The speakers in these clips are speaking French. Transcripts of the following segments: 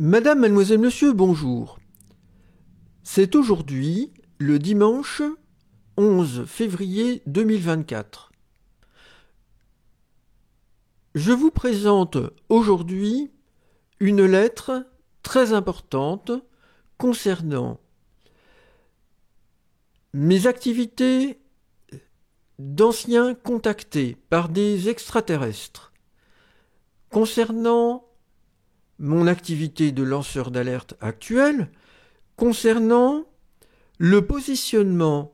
Madame, mademoiselle, monsieur, bonjour. C'est aujourd'hui, le dimanche 11 février 2024. Je vous présente aujourd'hui une lettre très importante concernant mes activités d'anciens contactés par des extraterrestres, concernant mon activité de lanceur d'alerte actuelle, concernant le positionnement,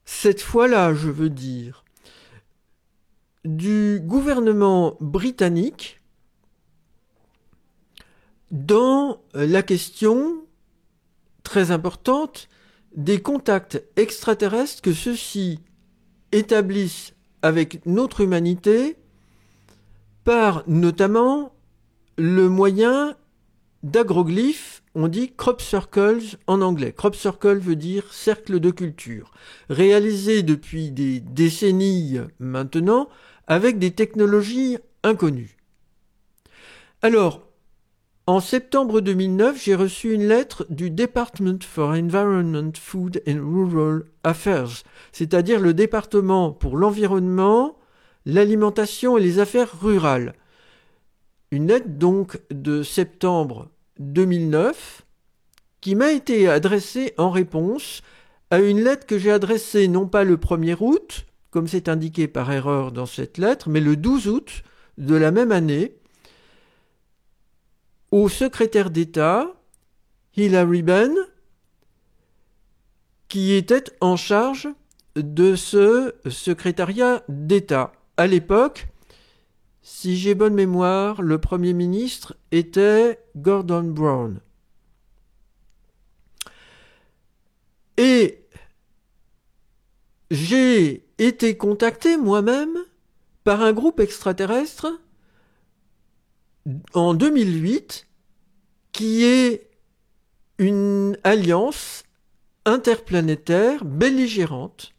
cette fois-là, je veux dire, du gouvernement britannique dans la question très importante des contacts extraterrestres que ceux-ci établissent avec notre humanité par notamment le moyen d'agroglyphes, on dit crop circles en anglais. Crop circle veut dire cercle de culture, réalisé depuis des décennies maintenant avec des technologies inconnues. Alors, en septembre 2009, j'ai reçu une lettre du Department for Environment, Food and Rural Affairs, c'est-à-dire le département pour l'environnement, l'alimentation et les affaires rurales. Une lettre donc de septembre 2009 qui m'a été adressée en réponse à une lettre que j'ai adressée non pas le 1er août, comme c'est indiqué par erreur dans cette lettre, mais le 12 août de la même année, au secrétaire d'État, Hilary Benn, qui était en charge de ce secrétariat d'État. À l'époque, si j'ai bonne mémoire, le Premier ministre était Gordon Brown. Et j'ai été contacté moi-même par un groupe extraterrestre en 2008 qui est une alliance interplanétaire belligérante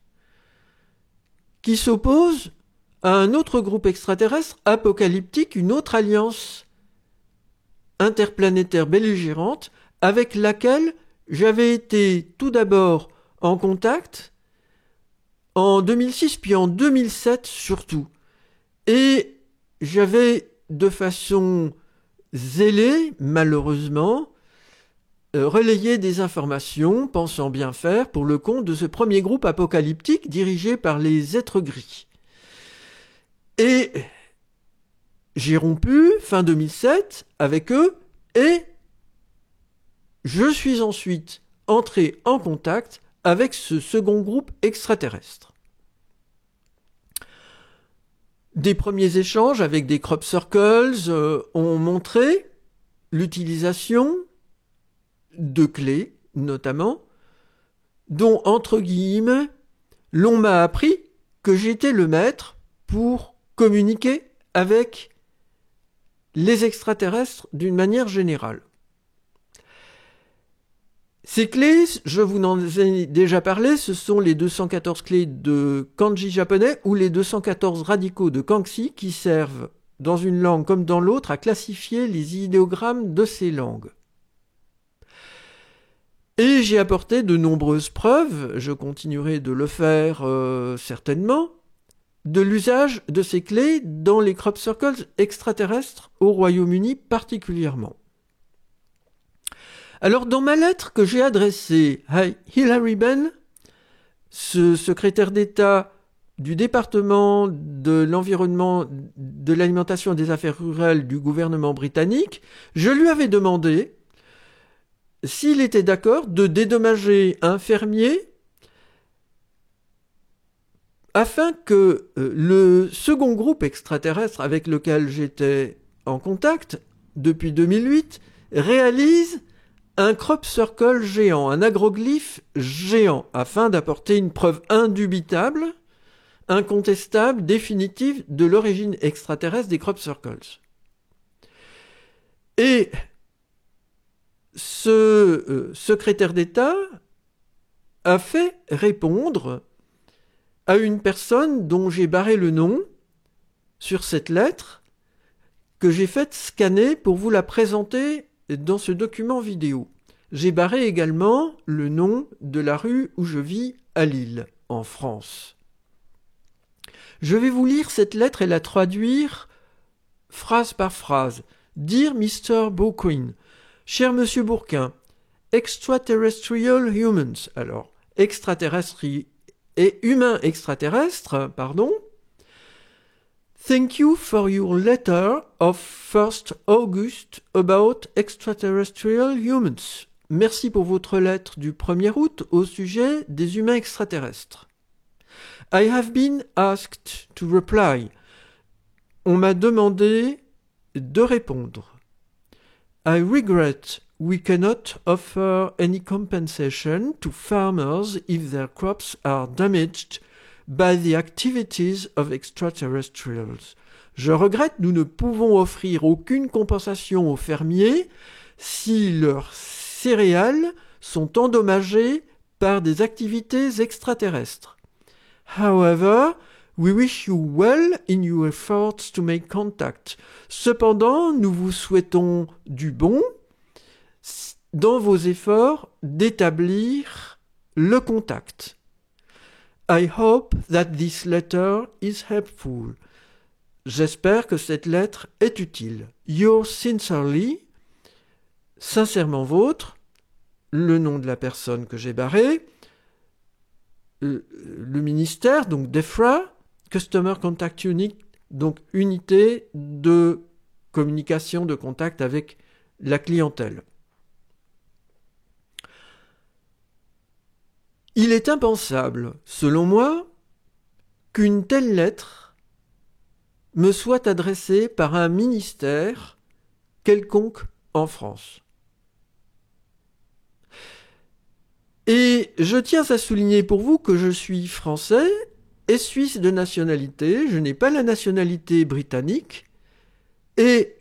qui s'oppose à un autre groupe extraterrestre apocalyptique, une autre alliance interplanétaire belligérante avec laquelle j'avais été tout d'abord en contact en 2006 puis en 2007 surtout. Et j'avais de façon zélée, malheureusement, relayé des informations, pensant bien faire, pour le compte de ce premier groupe apocalyptique dirigé par les êtres gris. Et j'ai rompu, fin 2007, avec eux, et je suis ensuite entré en contact avec ce second groupe extraterrestre. Des premiers échanges avec des crop circles ont montré l'utilisation de clés, notamment, dont, entre guillemets, l'on m'a appris que j'étais le maître pour communiquer avec les extraterrestres d'une manière générale. Ces clés, je vous en ai déjà parlé, ce sont les 214 clés de kanji japonais ou les 214 radicaux de Kangxi qui servent, dans une langue comme dans l'autre, à classifier les idéogrammes de ces langues. Et j'ai apporté de nombreuses preuves, je continuerai de le faire certainement, de l'usage de ces clés dans les crop circles extraterrestres au Royaume-Uni particulièrement. Alors, dans ma lettre que j'ai adressée à Hilary Benn, ce secrétaire d'État du département de l'environnement, de l'alimentation et des affaires rurales du gouvernement britannique, je lui avais demandé s'il était d'accord de dédommager un fermier afin que le second groupe extraterrestre avec lequel j'étais en contact depuis 2008 réalise un crop circle géant, un agroglyphe géant, afin d'apporter une preuve indubitable, incontestable, définitive de l'origine extraterrestre des crop circles. Et ce secrétaire d'État a fait répondre à une personne dont j'ai barré le nom sur cette lettre, que j'ai fait scanner pour vous la présenter dans ce document vidéo. J'ai barré également le nom de la rue où je vis à Lille, en France. Je vais vous lire cette lettre et la traduire phrase par phrase. Dear Mr. Bourquin, cher Monsieur Bourquin, extraterrestrial humans, alors extraterrestres et humains extraterrestres, pardon. Thank you for your letter of 1st August about extraterrestrial humans. Merci pour votre lettre du 1er août au sujet des humains extraterrestres. I have been asked to reply. On m'a demandé de répondre. I regret we cannot offer any compensation to farmers if their crops are damaged by the activities of extraterrestrials. Je regrette, nous ne pouvons offrir aucune compensation aux fermiers si leurs céréales sont endommagées par des activités extraterrestres. However, we wish you well in your efforts to make contact. Cependant, nous vous souhaitons du bon dans vos efforts d'établir le contact. I hope that this letter is helpful. J'espère que cette lettre est utile. Yours sincerely, sincèrement vôtre, le nom de la personne que j'ai barrée, le ministère, donc DEFRA, Customer Contact Unit, donc unité de communication, de contact avec la clientèle. Il est impensable, selon moi, qu'une telle lettre me soit adressée par un ministère quelconque en France. Et je tiens à souligner pour vous que je suis français et suisse de nationalité, je n'ai pas la nationalité britannique, et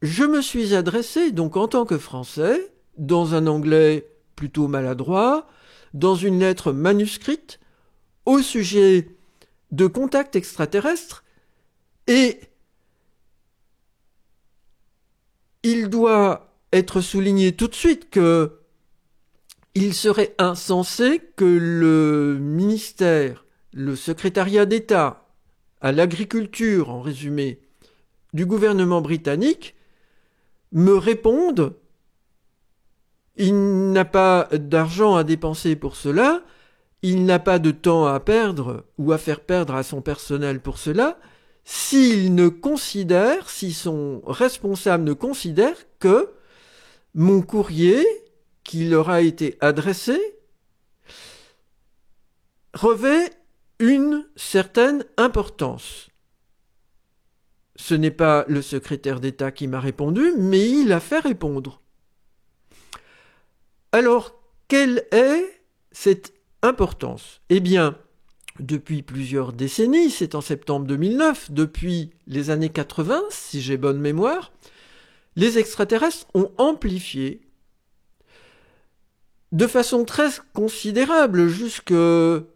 je me suis adressé, donc en tant que français, dans un anglais plutôt maladroit, dans une lettre manuscrite, au sujet de contacts extraterrestres, et il doit être souligné tout de suite que il serait insensé que le ministère, le secrétariat d'État à l'agriculture, en résumé, du gouvernement britannique, me réponde. Il n'a pas d'argent à dépenser pour cela, il n'a pas de temps à perdre ou à faire perdre à son personnel pour cela, s'il ne considère, si son responsable ne considère que mon courrier qui leur a été adressé revêt une certaine importance. Ce n'est pas le secrétaire d'État qui m'a répondu, mais il a fait répondre. Alors, quelle est cette importance ? Eh bien, depuis plusieurs décennies, c'est en septembre 2009, depuis les années 80, si j'ai bonne mémoire, les extraterrestres ont amplifié de façon très considérable jusqu'au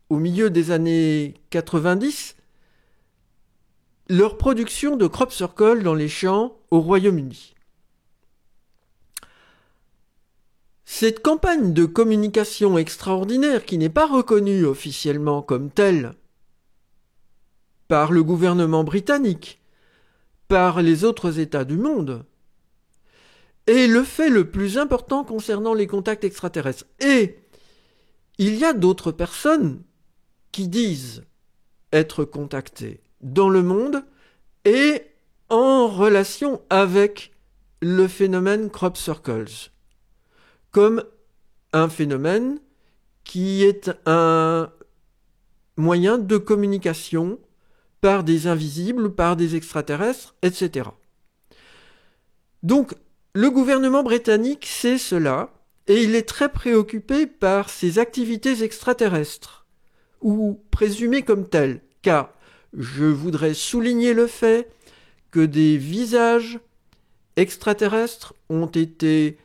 milieu des années 90, leur production de crop circle dans les champs au Royaume-Uni. Cette campagne de communication extraordinaire, qui n'est pas reconnue officiellement comme telle par le gouvernement britannique, par les autres États du monde, est le fait le plus important concernant les contacts extraterrestres. Et il y a d'autres personnes qui disent être contactées dans le monde et en relation avec le phénomène crop circles, comme un phénomène qui est un moyen de communication par des invisibles, par des extraterrestres, etc. Donc, le gouvernement britannique sait cela, et il est très préoccupé par ces activités extraterrestres, ou présumées comme telles, car je voudrais souligner le fait que des visages extraterrestres ont été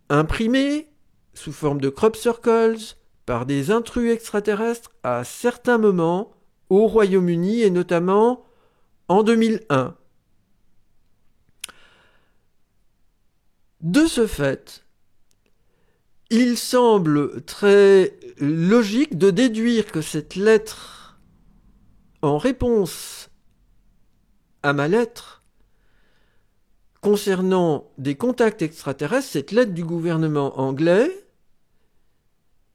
imprimés sous forme de crop circles par des intrus extraterrestres à certains moments au Royaume-Uni et notamment en 2001. De ce fait, il semble très logique de déduire que cette lettre, en réponse à ma lettre concernant des contacts extraterrestres, cette lettre du gouvernement anglais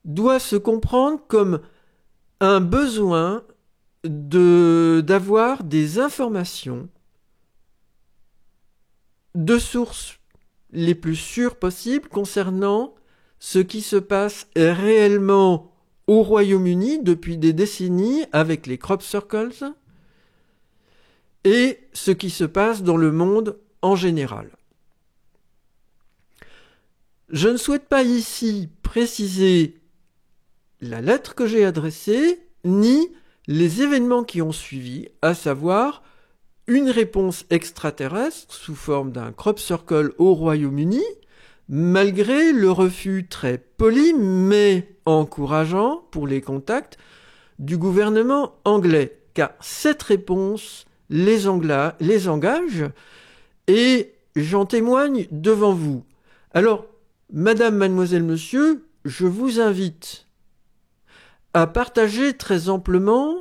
doit se comprendre comme un besoin d'avoir des informations de sources les plus sûres possibles concernant ce qui se passe réellement au Royaume-Uni depuis des décennies avec les crop circles et ce qui se passe dans le monde en général. Je ne souhaite pas ici préciser la lettre que j'ai adressée, ni les événements qui ont suivi, à savoir une réponse extraterrestre sous forme d'un crop circle au Royaume-Uni, malgré le refus très poli mais encourageant pour les contacts du gouvernement anglais, car cette réponse les engage et j'en témoigne devant vous. Alors, madame, mademoiselle, monsieur, je vous invite à partager très amplement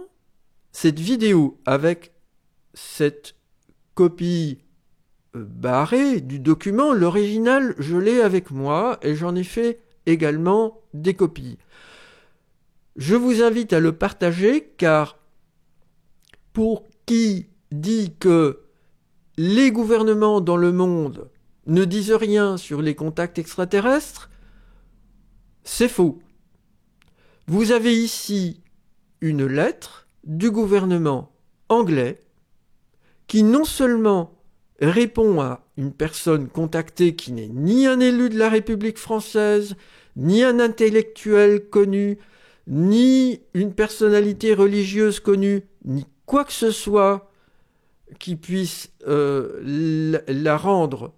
cette vidéo avec cette copie barrée du document. L'original, je l'ai avec moi et j'en ai fait également des copies. Je vous invite à le partager car pour qui dit que les gouvernements dans le monde ne disent rien sur les contacts extraterrestres, c'est faux. Vous avez ici une lettre du gouvernement anglais qui non seulement répond à une personne contactée qui n'est ni un élu de la République française, ni un intellectuel connu, ni une personnalité religieuse connue, ni quoi que ce soit qui puisse la rendre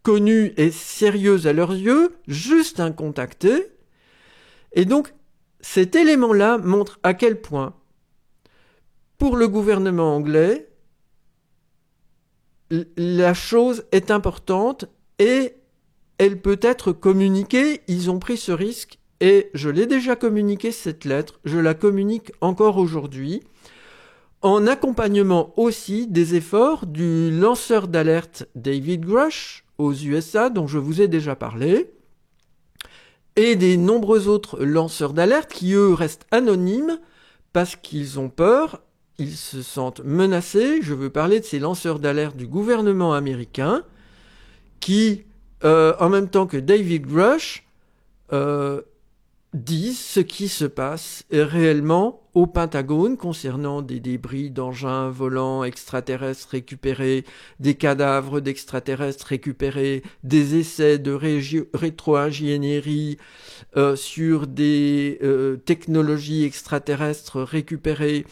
connue et sérieuse à leurs yeux, juste un contacté. Et donc, cet élément-là montre à quel point, pour le gouvernement anglais, la chose est importante et elle peut être communiquée. Ils ont pris ce risque et je l'ai déjà communiqué cette lettre, je la communique encore aujourd'hui, en accompagnement aussi des efforts du lanceur d'alerte David Grush aux USA, dont je vous ai déjà parlé, et des nombreux autres lanceurs d'alerte qui, eux, restent anonymes parce qu'ils ont peur, ils se sentent menacés. Je veux parler de ces lanceurs d'alerte du gouvernement américain qui, en même temps que David Grush, disent ce qui se passe réellement au Pentagone concernant des débris d'engins volants extraterrestres récupérés, des cadavres d'extraterrestres récupérés, des essais de rétro-ingénierie sur des technologies extraterrestres récupérées,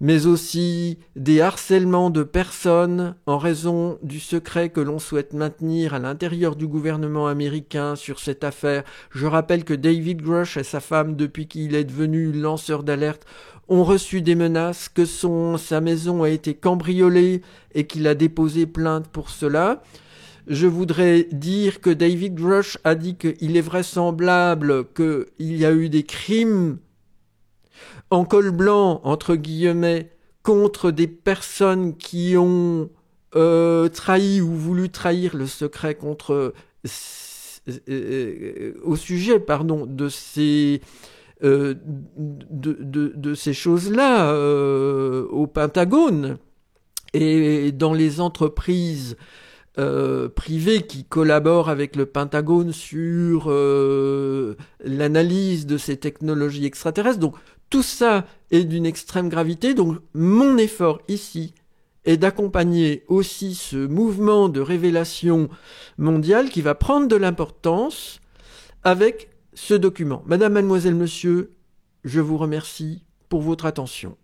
mais aussi des harcèlements de personnes en raison du secret que l'on souhaite maintenir à l'intérieur du gouvernement américain sur cette affaire. Je rappelle que David Grush et sa femme, depuis qu'il est devenu lanceur d'alerte, ont reçu des menaces, que sa maison a été cambriolée et qu'il a déposé plainte pour cela. Je voudrais dire que David Grush a dit qu'il est vraisemblable qu'il y a eu des crimes en col blanc, entre guillemets, contre des personnes qui ont trahi ou voulu trahir le secret au sujet de ces de ces choses-là au Pentagone et dans les entreprises privées qui collaborent avec le Pentagone sur l'analyse de ces technologies extraterrestres. Donc tout ça est d'une extrême gravité. Donc mon effort ici est d'accompagner aussi ce mouvement de révélation mondiale qui va prendre de l'importance avec ce document. Madame, mademoiselle, monsieur, je vous remercie pour votre attention.